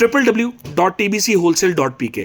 www.tbchwholesale.pk